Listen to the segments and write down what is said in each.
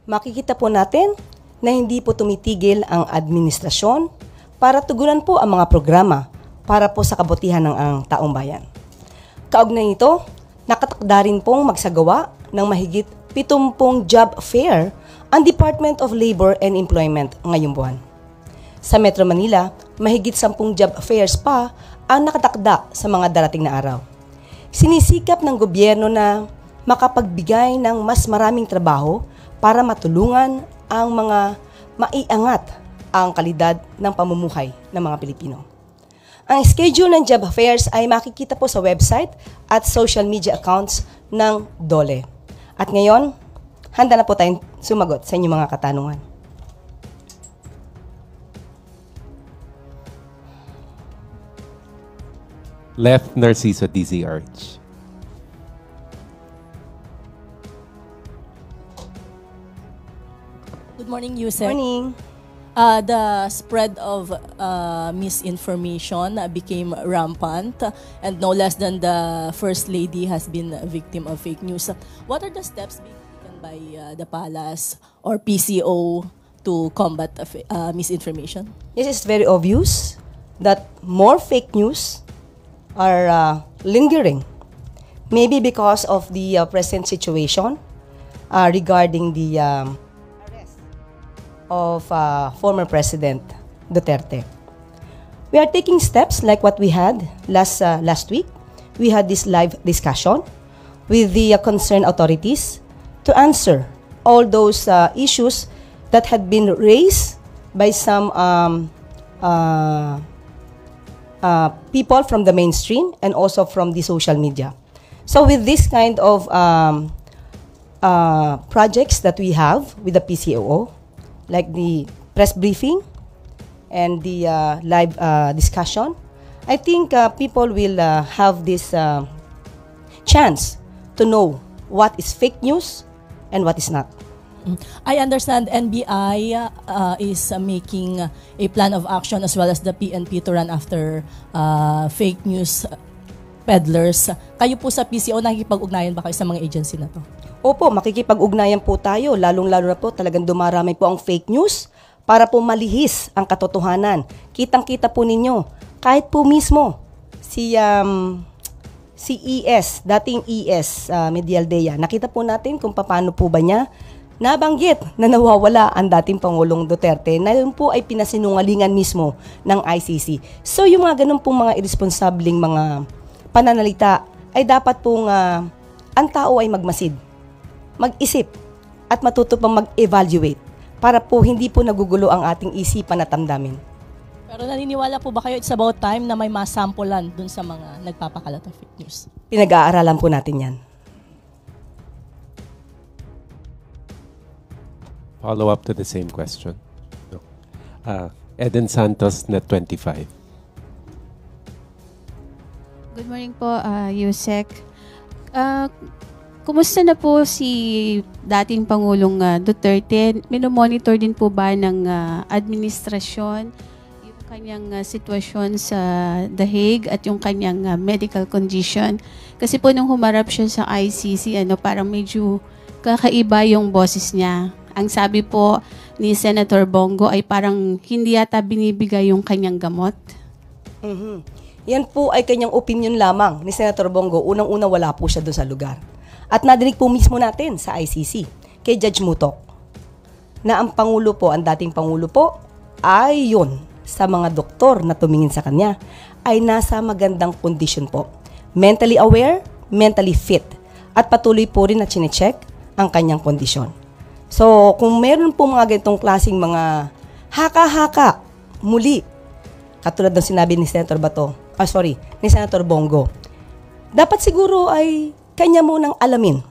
makikita po natin na hindi po tumitigil ang administrasyon para tugunan po ang mga programa para po sa kabutihan ng ang taong bayan. Kaugnay nito, nakatakda rin pong magsagawa ng mahigit 70 job fair ang Department of Labor and Employment ngayong buwan. Sa Metro Manila, mahigit 10 job fairs pa ang nakatakda sa mga darating na araw. Sinisikap ng gobyerno na makapagbigay ng mas maraming trabaho para matulungan ang mga maiangat ang kalidad ng pamumuhay ng mga Pilipino. Ang schedule ng job fairs ay makikita po sa website at social media accounts ng DOLE. At ngayon, handa na po tayong sumagot sa inyong mga katanungan. Left, Narciso DZRH. Good morning, Yusek. Morning. The spread of misinformation became rampant, and no less than the First Lady has been a victim of fake news. What are the steps being taken by the Palace or PCO to combat misinformation? Yes, it's very obvious that more fake news are lingering. Maybe because of the present situation regarding the arrest of former President Duterte. We are taking steps like what we had last week. We had this live discussion with the concerned authorities to answer all those issues that had been raised by some people from the mainstream and also from the social media. So with this kind of projects that we have with the PCOO, like the press briefing and the live discussion, I think people will have this chance to know what is fake news and what is not. I understand NBI is making a plan of action as well as the PNP to run after fake news peddlers. Kayo po sa PCO, nakikipag-ugnayan ba kayo sa mga agency na to? Opo, makikipag-ugnayan po tayo. Lalong-lalo na po talagang dumarami po ang fake news para po malihis ang katotohanan. Kitang-kita po ninyo. Kahit po mismo si ES, dating ES, Medialdea, nakita po natin kung paano po ba niya nabanggit na nawawala ang dating Pangulong Duterte na yun po ay pinasinungalingan mismo ng ICC. So yung mga ganun pong mga irresponsableng mga pananalita ay dapat pong ang tao ay magmasid, mag-isip at matuto pang mag-evaluate para po hindi po nagugulo ang ating isipan at damdamin. Pero naniniwala po ba kayo it's about time na may masampulan dun sa mga nagpapakalat ng fake news? Pinag-aaralan po natin yan. Follow up to the same question. No. Eden Santos, Net25. Good morning po, Yusek. Kumusta na po si dating Pangulong Duterte? Minomonitor din po ba ng administrasyon yung kanyang sitwasyon sa The Hague at yung kanyang medical condition? Kasi po nung humarap siya sa ICC, parang medyo kakaiba yung boses niya. Ang sabi po ni Senator Bongo ay parang hindi yata binibigay yung kanyang gamot. Mm-hmm. Yan po ay kanyang opinion lamang ni Senator Bongo. Unang-una wala po siya doon sa lugar. At nadinig po mismo natin sa ICC kay Judge Mutok na ang Pangulo po, ang dating Pangulo po, ay yun sa mga doktor na tumingin sa kanya ay nasa magandang kondisyon po. Mentally aware, mentally fit. At patuloy po rin na chinecheck ang kanyang kondisyon. So, kung meron po mga ganitong klaseng mga haka-haka, muli, katulad ng sinabi ni Senator ni Senator Bongo, dapat siguro ay kanya munang alamin.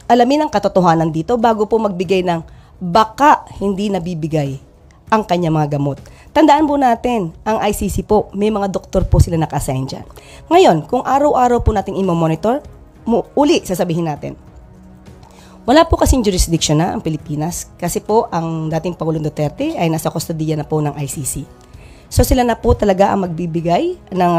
Alamin ang katotohanan dito bago po magbigay ng baka hindi nabibigay ang kanya mga gamot. Tandaan po natin, ang ICC po, may mga doktor po sila naka-assign dyan. Ngayon, kung araw-araw po natin i-monitor, uli sasabihin natin, wala po kasing jurisdiction na ang Pilipinas kasi po ang dating Pangulong Duterte ay nasa kustodiya na po ng ICC. So sila na po talaga ang magbibigay ng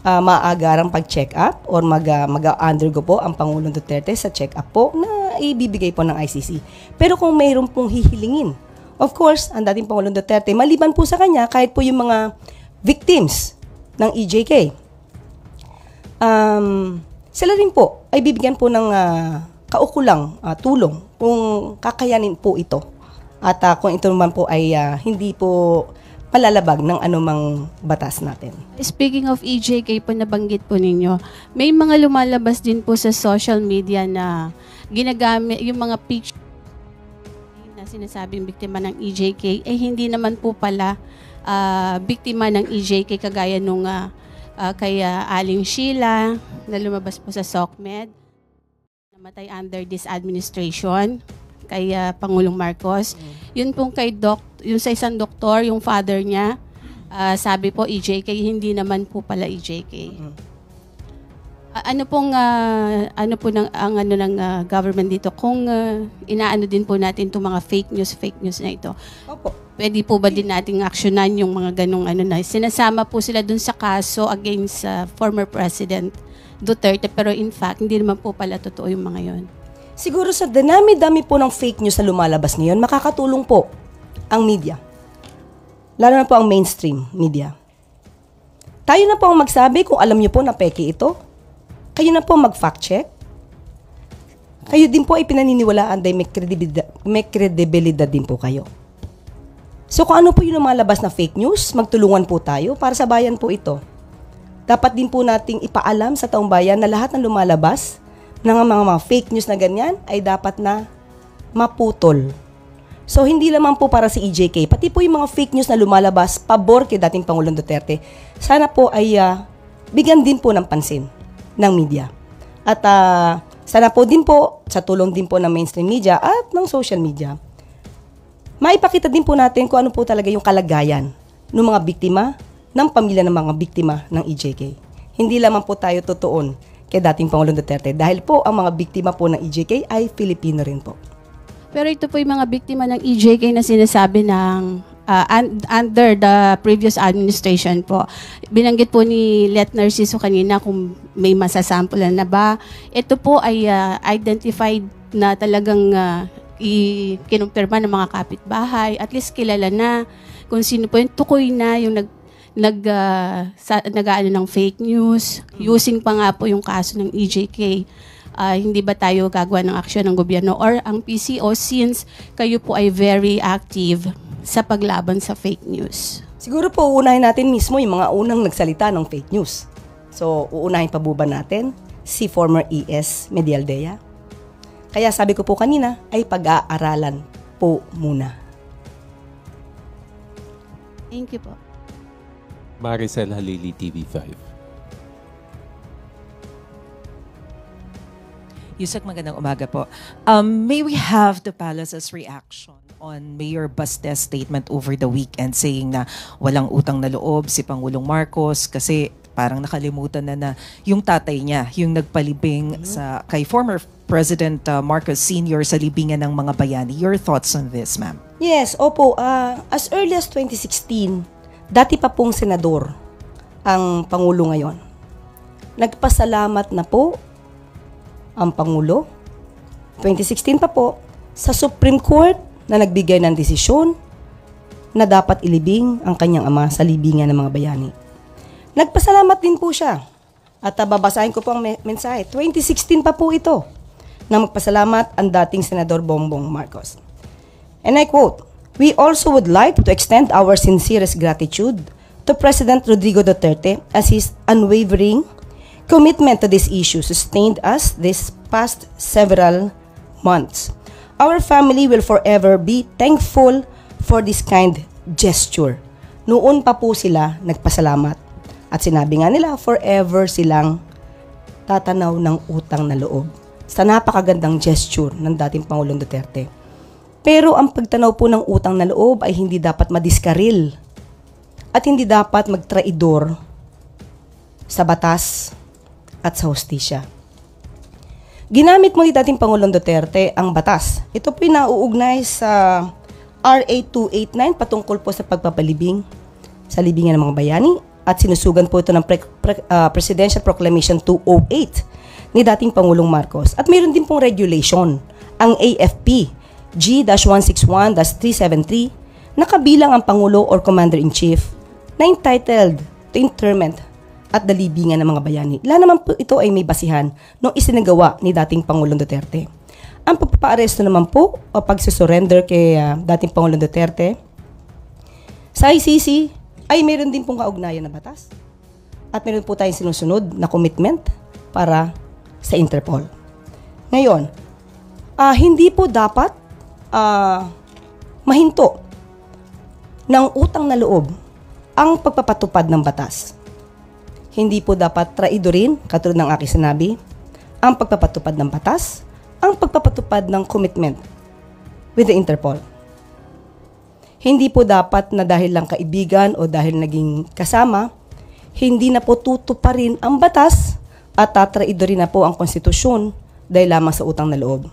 maagarang pag-check up or mag-undergo po ang Pangulong Duterte sa check up po na maibibigay po ng ICC. Pero kung mayroon pong hihilingin, of course, ang dating Pangulong Duterte, maliban po sa kanya, kahit po yung mga victims ng EJK, sila rin po ay bibigyan po ng kaukulang tulong kung kakayanin po ito. At kung ito naman po ay hindi po malalabag ng anumang batas natin. Speaking of EJK po, nabanggit po ninyo, may mga lumalabas din po sa social media na ginagamit yung mga picture na sinasabing biktima ng EJK, hindi naman po pala biktima ng EJK kagaya nung kay Aling Sheila na lumabas po sa SOCMED, namatay under this administration, kay Pangulong Marcos. Yun pong kay yung sa isang doktor, yung father niya, sabi po EJK, hindi naman po pala EJK. Ano po ng government dito kung inaano din po natin itong mga fake news na ito? Opo. Pwede po ba din nating aksyonan yung mga ganong na sinasama po sila dun sa kaso against former President Duterte, pero in fact hindi naman po pala totoo yung mga yon. Siguro sa dami-dami po ng fake news na lumalabas ngayon, makakatulong po ang media. Lalo na po ang mainstream media. Tayo na po ang magsabi kung alam niyo po na peke ito. Kayo na po mag-fact check. Kayo din po ay pinaniniwalaan dahil may kredibilidad din po kayo. So kung ano po yung lumalabas na fake news, magtulungan po tayo para sa bayan po ito. Dapat din po nating ipaalam sa taong bayan na lahat ng lumalabas ng mga fake news na ganyan ay dapat na maputol. So hindi lamang po para si EJK, pati po yung mga fake news na lumalabas pabor kay dating Pangulong Duterte, sana po ay bigyan din po ng pansin ng media. At sana po din po, sa tulong din po ng mainstream media at ng social media, maipakita din po natin kung ano po talaga yung kalagayan ng mga biktima, ng pamilya ng mga biktima ng EJK. Hindi lamang po tayo tutuon kay dating Pangulong Duterte dahil po ang mga biktima po ng EJK ay Filipino rin po. Pero ito po yung mga biktima ng EJK na sinasabi ng under the previous administration po. Binanggit po ni Let Narciso kanina kung may masasampulan na ba. Ito po ay identified na talagang kinumpirma ng mga kapitbahay. At least kilala na kung sino po yung tukoy na yung nag-aano ng fake news, using pa nga po yung kaso ng EJK. Hindi ba tayo gagawa ng aksyon ng gobyerno or ang PCO since kayo po ay very active sa paglaban sa fake news? Siguro po uunahin natin mismo yung mga unang nagsalita ng fake news. So uunahin pa po ba natin si former ES Medialdea? Kaya sabi ko po kanina ay pag-aaralan po muna. Thank you po. Maricel Halili, TV5. Yusek, magandang umaga po. May we have the palace's reaction on Mayor Baste's statement over the weekend saying na walang utang na loob si Pangulong Marcos kasi parang nakalimutan na yung tatay niya, yung nagpalibing kay former President Marcos Sr. sa libingan ng mga bayani. Your thoughts on this, ma'am? Yes, opo. As early as 2016, dati pa pong senador ang Pangulo ngayon. Nagpasalamat na po ang Pangulo, 2016 pa po, sa Supreme Court na nagbigay ng desisyon na dapat ilibing ang kanyang ama sa libingan ng mga bayani. Nagpasalamat din po siya. At babasahin ko po ang mensahe. 2016 pa po ito na magpasalamat ang dating Senador Bongbong Marcos. And I quote, "We also would like to extend our sincerest gratitude to President Rodrigo Duterte as his unwavering commitment to this issue sustained us this past several months. Our family will forever be thankful for this kind gesture." Noon pa po sila nagpasalamat. At sinabi nga nila, forever silang tatanaw ng utang na loob sa napakagandang gesture ng dating Pangulong Duterte. Pero ang pagtanaw po ng utang na loob ay hindi dapat madiskaril at hindi dapat magtraidor sa batas at sa hustisya. Ginamit mo ni dating Pangulong Duterte ang batas. Ito po nauugnay sa RA 289 patungkol po sa pagpapalibing sa libingan ng mga bayani at sinusugan po ito ng Presidential Proclamation 208 ni dating Pangulong Marcos. At mayroon din pong regulation ang AFP G-161-373 na kabilang ang Pangulo or Commander-in-Chief na entitled to interment at dalibingan ng mga bayani. Lahat naman po ito ay may basihan nung isinagawa ni dating Pangulong Duterte. Ang pagpapaaresto naman po o pagsusurrender kay dating Pangulong Duterte sa ICC ay meron din pong kaugnayan na batas at meron po tayong sinusunod na commitment para sa Interpol. Ngayon, hindi po dapat mahinto ng utang na loob ang pagpapatupad ng batas. Hindi po dapat traidorin, katulad ng aking sinabi, ang pagpapatupad ng batas, ang pagpapatupad ng commitment with the Interpol. Hindi po dapat na dahil lang kaibigan o dahil naging kasama, hindi na po tutuparin ang batas at tatraidorin na po ang konstitusyon dahil lamang sa utang na loob.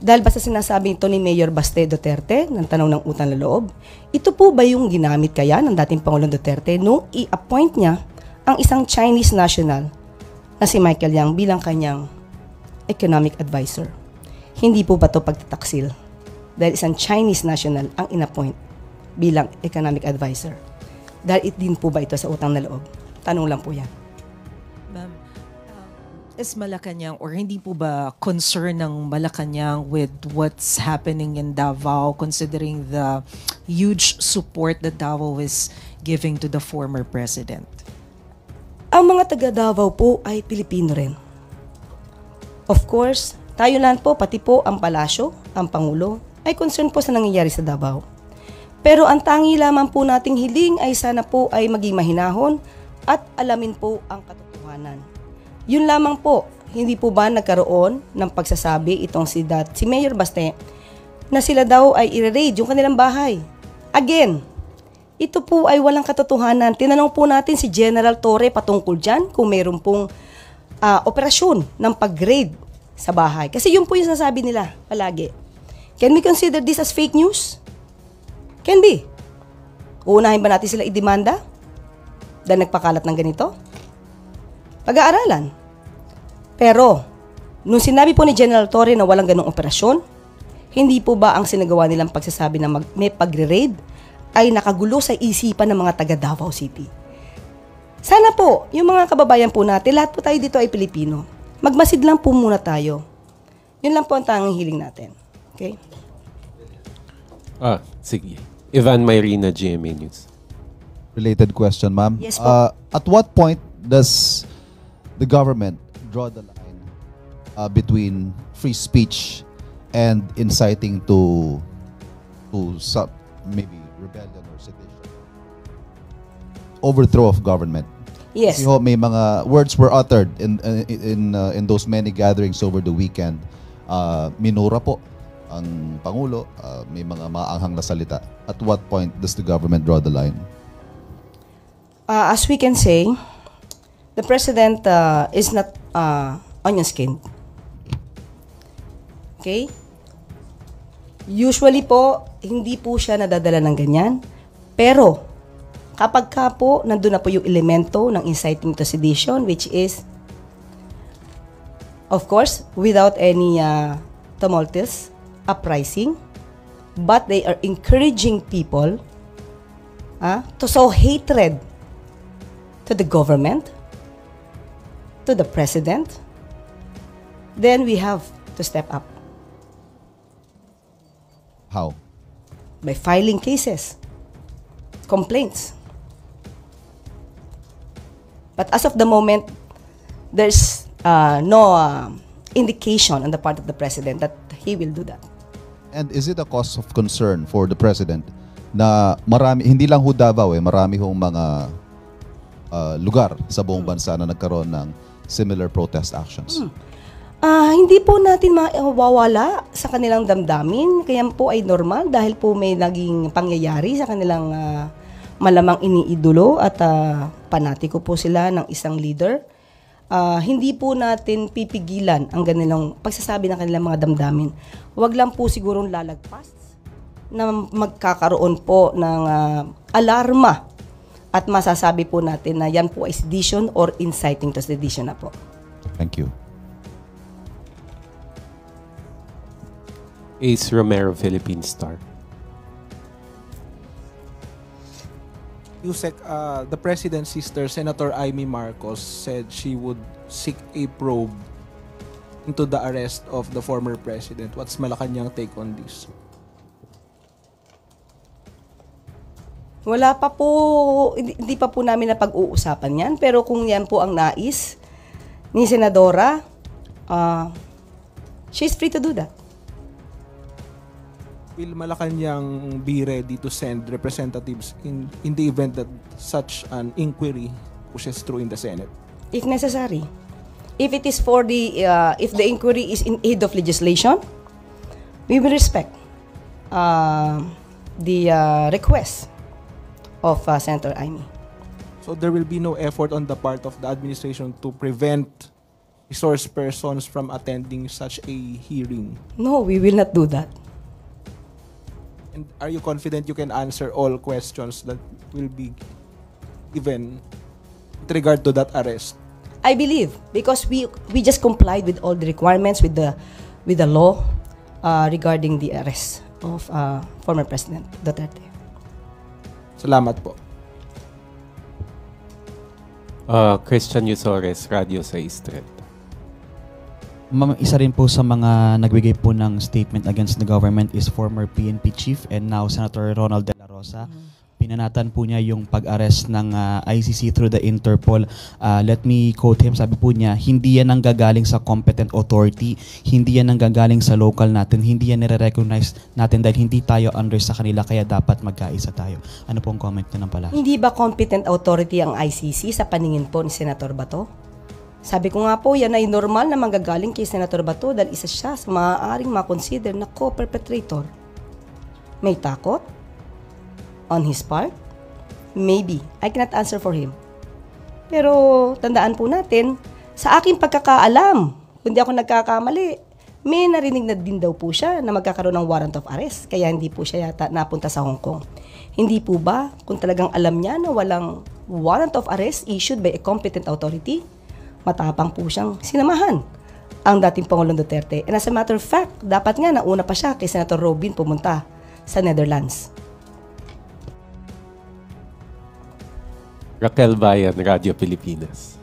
Dahil basta sinasabi ito ni Mayor Baste Duterte ng tanong ng utang na loob, ito po ba yung ginamit kaya ng dating Pangulong Duterte nung i-appoint niya ang isang Chinese national na si Michael Yang bilang kanyang economic advisor? Hindi po ba ito pagtataksil? Dahil isang Chinese national ang in-appoint bilang economic advisor. Dahil din po ba ito sa utang na loob? Tanong lang po yan. Ma'am, is Malacanang or hindi po ba concern ng Malacanang with what's happening in Davao considering the huge support that Davao is giving to the former president? Ang mga taga Davao po ay Pilipino rin. Of course, tayo lang po, pati po ang palasyo, ang Pangulo, ay concern po sa nangyayari sa Davao. Pero ang tangi lamang po nating hiling ay sana po ay maging mahinahon at alamin po ang katotohanan. Yun lamang po, hindi po ba nagkaroon ng pagsasabi itong si Mayor Baste na sila daw ay i-raid yung kanilang bahay. Again, ito po ay walang katotohanan. Tinanong po natin si General Torre patungkol dyan kung mayroon pong operasyon ng pag-raid sa bahay. Kasi yun po yung sasabi nila palagi. Can we consider this as fake news? Can be. Uunahin ba natin sila idemanda dahil nagpakalat ng ganito? Pag-aaralan. Pero, nung sinabi po ni General Torre na walang ganong operasyon, hindi po ba ang sinagawa nilang pagsasabi na may pagre-raid ay nakagulo sa isipan ng mga taga Davao City? Sana po, yung mga kababayan po natin, lahat po tayo dito ay Pilipino. Magmasid lang po muna tayo. Yun lang po ang tanging hiling natin. Okay? Sige. Ivan Mayrina, GMA News. Related question, ma'am. Yes po. At what point does the government draw the line between free speech and inciting to maybe rebellion or sedition? Overthrow of government. Yes. Kasi ho, may mga words were uttered in those many gatherings over the weekend. Minura po ang Pangulo, may mga maanghang na salita. At what point does the government draw the line? As we can say, the President is not onion-skinned. Okay? Usually po, hindi po siya nadadala ng ganyan. Pero, kapag ka po, nandun na po yung elemento ng inciting to sedition, which is, of course, without any tumultuous uprising, but they are encouraging people to sow hatred to the government, to the president, then we have to step up. How? By filing cases, complaints. But as of the moment, there's no indication on the part of the president that he will do that. And is it a cause of concern for the president na marami, hindi lang ho Davao, marami hong mga lugar sa buong bansa na nagkaroon ng similar protest actions? Hindi po natin mawawala sa kanilang damdamin. Kaya po ay normal dahil po may naging pangyayari sa kanilang malamang iniidolo at panatiko po sila ng isang leader. Hindi po natin pipigilan ang kanilang pagsasabi ng kanilang mga damdamin. Huwag lang po sigurong lalagpas na magkakaroon po ng alarma at masasabi po natin na yan po ay sedition or inciting to sedition na po. Thank you. Ace Romero, Philippine Star. Yusek, the president's sister, Senator Amy Marcos, said she would seek a probe into the arrest of the former president. What's Malacanang take on this? Wala pa po, hindi pa po namin na pag-uusapan yan. Pero kung yan po ang nais ni Senadora, she's free to do that. Will Malacanang be ready to send representatives in the event that such an inquiry pushes through in the Senate? If necessary. If it is for if the inquiry is in aid of legislation, we will respect the request of Senator Amy. So there will be no effort on the part of the administration to prevent resource persons from attending such a hearing? No, we will not do that. And are you confident you can answer all questions that will be given with regard to that arrest? I believe because we just complied with all the requirements with the law regarding the arrest of former President Duterte. Salamat po. Christian Yusores, Radio 630. Ma'am, isa rin po sa mga nagbigay po ng statement against the government is former PNP chief and now Senator Ronald De La Rosa. Pinanatan po niya yung pag-arrest ng ICC through the Interpol. Let me quote him. Sabi po niya, hindi yan nanggagaling sa competent authority, hindi yan nanggagaling sa local natin, hindi yan nire-recognize natin dahil hindi tayo under sa kanila kaya dapat magkaisa tayo. Ano pong comment niyo ng pala? Hindi ba competent authority ang ICC sa paningin po ni Senator Bato? Sabi ko nga po, yan ay normal na manggagaling kay Senator Bato dahil isa siya sa maaaring makonsider na co-perpetrator. May takot? On his part? Maybe. I cannot answer for him. Pero tandaan po natin, sa aking pagkakaalam, kung di ako nagkakamali, may narinig na din daw po siya na magkakaroon ng warrant of arrest. Kaya hindi po siya yata napunta sa Hong Kong. Hindi po ba, kung talagang alam niya na walang warrant of arrest issued by a competent authority, matapang po siyang sinamahan ang dating Pangulong Duterte. And as a matter of fact, dapat nga nauna pa siya kay Senator Robin pumunta sa Netherlands. Raquel Bayan, Radio Pilipinas.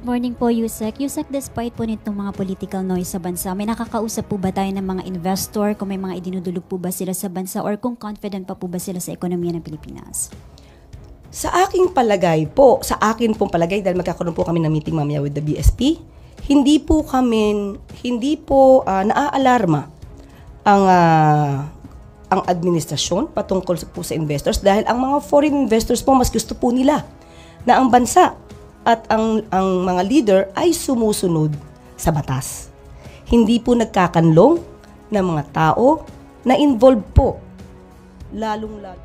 Good morning po, Yusek. Yusek, despite po nitong mga political noise sa bansa, may nakakausap po ba tayo ng mga investor, kung may mga idinudulog po ba sila sa bansa, or kung confident pa po ba sila sa ekonomiya ng Pilipinas? Sa aking palagay po, sa akin pong palagay, dahil magkakaroon po kami ng meeting mamaya with the BSP, hindi po naaalarma ang administrasyon patungkol po sa investors dahil ang mga foreign investors po mas gusto po nila na ang bansa at ang mga leader ay sumusunod sa batas. Hindi po nagkakanlong ng mga tao na involved po, lalong-lalo.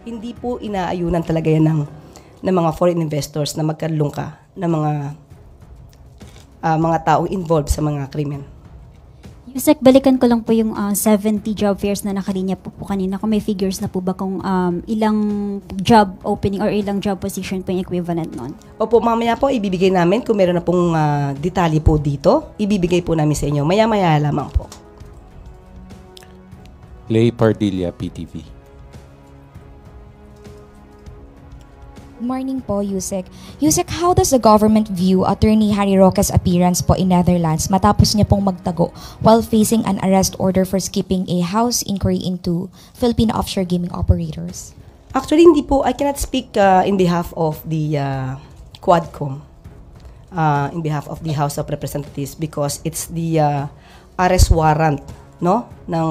Hindi po inaayunan talaga yan ng mga foreign investors na magkanlong ka ng mga taong involved sa mga krimen. Yusek, balikan ko lang po yung 70 job fairs na nakalinya po kanina. Kung may figures na po ba kung ilang job opening or ilang job position po yung equivalent nun? Opo, mamaya po ibibigay namin kung meron na pong detalye po dito. Ibibigay po namin sa inyo. Maya-maya lamang po. Lay Pardilla, PTV. Good morning po, Yusek. Yusek, how does the government view Attorney Harry Roque's appearance po in Netherlands matapos niya pong magtago while facing an arrest order for skipping a House inquiry into Philippine offshore gaming operators? Actually, hindi po. I cannot speak in behalf of the Quadcom, in behalf of the House of Representatives because it's the arrest warrant ng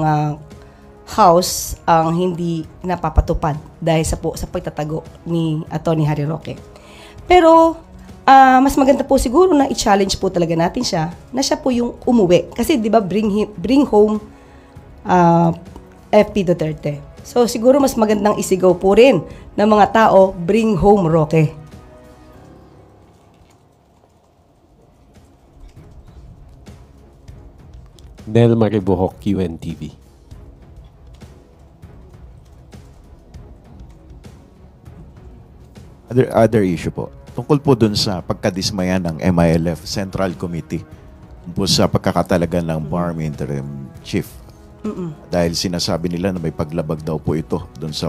House ang hindi napapatupad dahil sa pagtatago ni Atty. Harry Roque. Pero mas maganda po siguro na i-challenge po talaga natin siya na siya po yung umuwi. Kasi 'di ba bring home FP Duterte. So siguro mas magandang isigaw po rin ng mga tao, bring home Roque. Nel Maribuhok, QNTV. Other issue po. tungkol po dun sa pagkadismaya ng MILF Central Committee po sa pagkakatalaga ng BARM Interim Chief. Dahil sinasabi nila na may paglabag daw po ito dun sa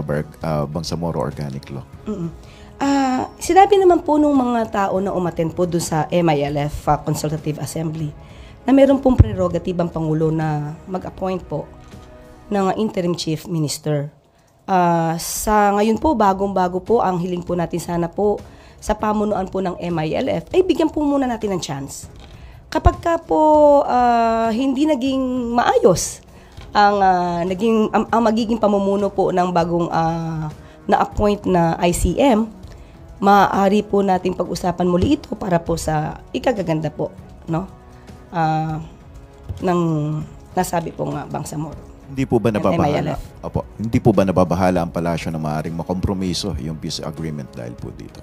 Bangsamoro Organic Law. Sinabi naman po nung mga tao na umattend po doon sa MILF Consultative Assembly na meron pong prerogative ang Pangulo na mag-appoint po ng interim chief minister. Sa ngayon po, bagong-bago po, ang hiling po natin sana po sa pamunuan po ng MILF, ay bigyan po muna natin ng chance. Kapag ka po hindi naging maayos ang magiging pamumuno po ng bagong na-appoint na ICM, maaari po nating pag-usapan muli ito para po sa ikagaganda po, no? Ng nasabi po nga Bangsamoro. Hindi po ba nababahala? MILF. Opo, hindi po ba nababahala ang palasyo na maaaring makompromiso yung peace agreement dahil po dito?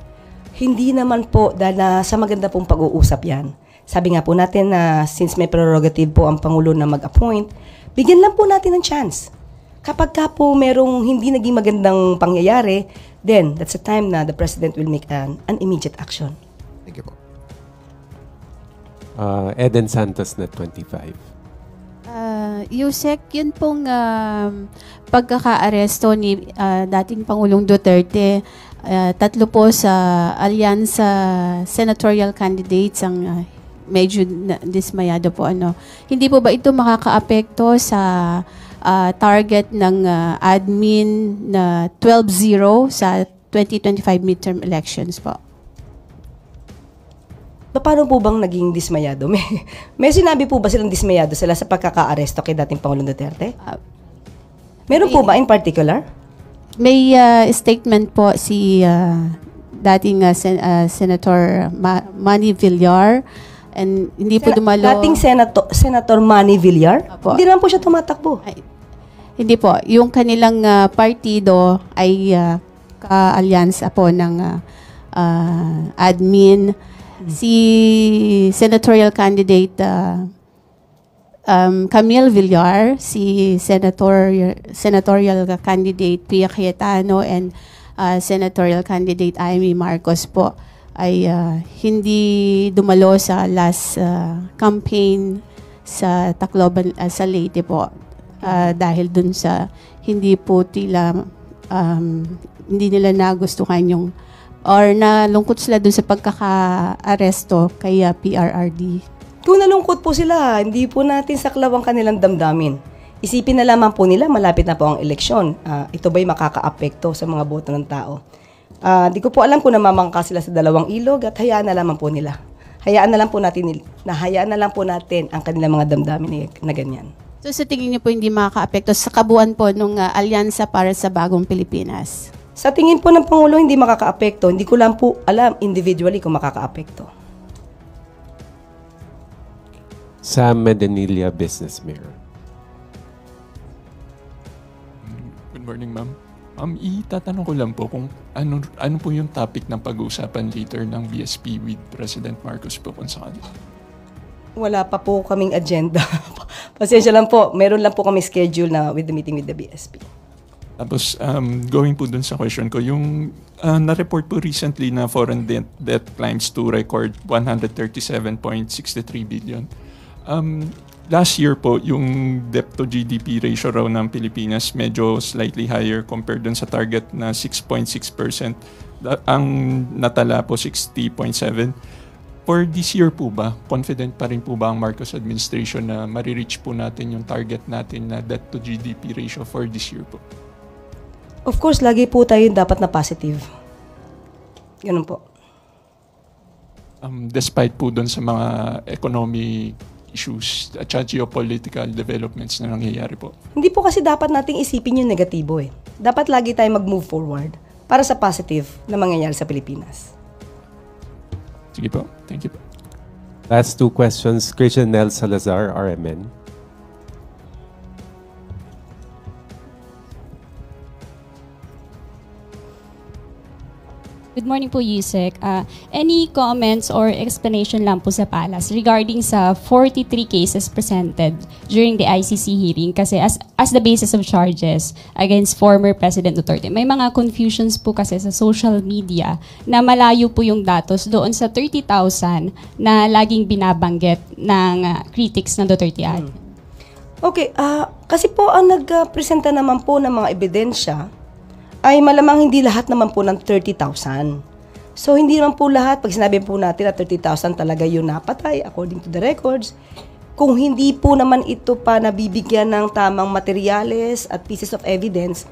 Hindi naman po, dahil sa maganda pong pag-uusap yan. Sabi nga po natin na since may prerogative po ang Pangulo na mag-appoint, bigyan lang po natin ng chance. Kapag ka po merong hindi naging magandang pangyayari, then that's the time na the President will make an immediate action. Thank you po. Eden Santos, Net 25. Yusek, yun pong pagkaka-aresto ni dating Pangulong Duterte, tatlo po sa alyansa senatorial candidates ang medyo dismayado po. Hindi po ba ito makakaapekto sa target ng admin na 12-0 sa 2025 midterm elections po? Paano po bang naging dismayado? May sinabi po ba silang dismayado sila sa pagkaka-aresto kay dating Pangulong Duterte? Meron po ba in particular? May statement po si dating Senator Manny Villar, and hindi po dumalo. Dating Senator Manny Villar? Hindi naman po siya tumatakbo. Hindi po. Yung kanilang partido ay ka-alyansa po ng admin. Si senatorial candidate Camille Villar, si senatorial candidate Pia Cayetano, and senatorial candidate Amy Marcos po ay hindi dumalo sa last campaign sa Tacloban, sa Leyte po, dahil dun sa hindi po hindi nila nagustuhan yung or nalungkot sila dun sa pagkaka-aresto kay PRRD. Kung nalungkot po sila, hindi po natin saklaw ang kanilang damdamin. Isipin na lamang po nila, malapit na po ang eleksyon. Ito ba'y makaka-apekto sa mga boto ng tao? Di ko po alam kung namamangka sila sa dalawang ilog at hayaan na lamang po nila. Hayaan na lang po natin ang kanilang mga damdamin na ganyan. So sa tingin niyo po hindi makaka-apekto sa kabuuan po ng alyansa para sa bagong Pilipinas? Sa tingin po ng Pangulo, hindi makaka-apekto. Hindi ko lang po alam individually kung makaka-apekto. Sam Medinilla, Business Mirror. Good morning, ma'am. Itatanong ko lang po kung ano po yung topic ng pag-uusapan later ng BSP with President Marcos po kung sakali. Wala pa po kaming agenda. Pasensya lang po. Meron lang po kami schedule na with the meeting with the BSP. Tapos, going po dun sa question ko, yung na-report po recently na foreign debt climbs to record 137.63 billion. Last year po, yung debt to GDP ratio raw ng Pilipinas medyo slightly higher compared dun sa target na 6.6%. Ang natala po 60.7%. For this year po ba, confident pa rin po ba ang Marcos administration na marireach po natin yung target natin na debt to GDP ratio for this year po? Of course, lagi po tayo dapat na positive. Ganun po. Despite po doon sa mga economic issues at geopolitical developments na nangyayari po. Hindi po kasi dapat nating isipin yung negatibo eh. Dapat lagi tayo mag-move forward para sa positive na mangyayari sa Pilipinas. Sige po. Thank you po. Last two questions. Christian Nel Salazar, RMN. Good morning po, Yusek. Any comments or explanation lang po sa Palace regarding sa 43 cases presented during the ICC hearing? Kasi as the basis of charges against former President Duterte, may mga confusions po kasi sa social media na malayo po yung datos doon sa 30,000 na laging binabanggit ng critics ng Duterte ad. Okay, kasi po ang nagpresenta naman po ng mga ebidensya ay malamang hindi lahat naman po ng 30,000. So, hindi naman po lahat, pag sinabi po natin na 30,000 talaga yun napatay, according to the records, kung hindi po naman ito pa nabibigyan ng tamang materyales at pieces of evidence,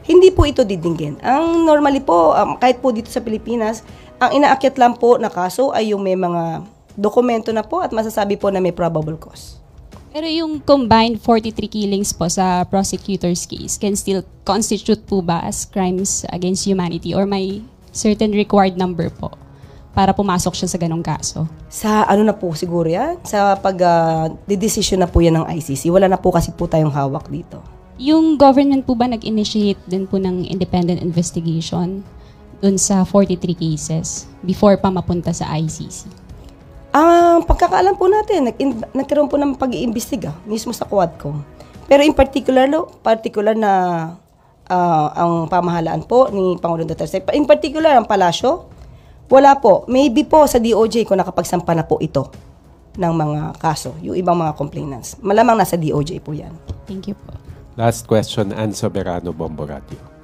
hindi po ito didinggin. Ang normally po, kahit po dito sa Pilipinas, ang inaakyat lang po na kaso ay yung may mga dokumento na po at masasabi po na may probable cause. Pero yung combined 43 killings po sa prosecutor's case can still constitute po ba as crimes against humanity or may certain required number po para pumasok siya sa ganong kaso? Sa ano na po siguro yan? Sa pag-decision na po yan ng ICC. Wala na po kasi po tayong hawak dito. Yung government po ba nag-initiate din po ng independent investigation dun sa 43 cases before pa mapunta sa ICC? Ang pagkakaalam po natin, nagkaroon po ng pag-iimbestiga mismo sa Quadcom. Pero in particular na ang pamahalaan po ni Pangulong Duterte, in particular ang palasyo, wala po. Maybe po sa DOJ kung nakapagsampa na po ito ng mga kaso, yung ibang mga complainants. Malamang nasa DOJ po yan. Thank you po. Last question, Ann Soberano, Bomboratio.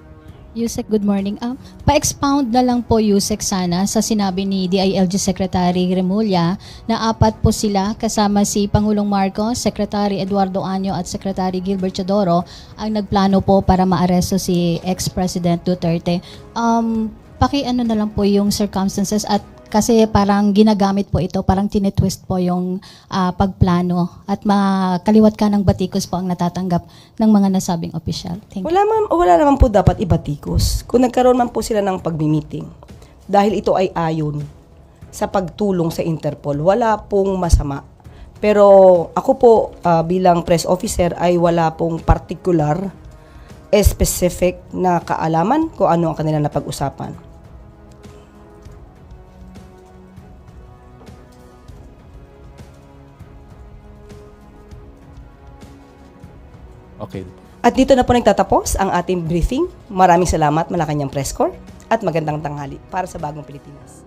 Yusek, good morning. Pa-expound na lang po, Yusek, sana sa sinabi ni DILG Secretary Remulla na 4 po sila kasama si Pangulong Marcos, Secretary Eduardo Año at Secretary Gilbert Chodoro ang nagplano po para maaresto si ex-President Duterte. Paki-ano na lang po yung circumstances at kasi parang ginagamit po ito, parang tinitwist po yung pagplano at makaliwat ka ng batikos po ang natatanggap ng mga nasabing opisyal. Thank you. Wala naman po dapat ibatikos. Kung nagkaroon man po sila ng pagmi-meeting, dahil ito ay ayon sa pagtulong sa Interpol, wala pong masama. Pero ako po bilang press officer ay wala pong particular, specific na kaalaman kung ano ang kanilang napag-usapan. Okay. At dito na po nagtatapos ang ating briefing. Maraming salamat, Malacanang Press Corps, at magandang tanghali para sa Bagong Pilipinas.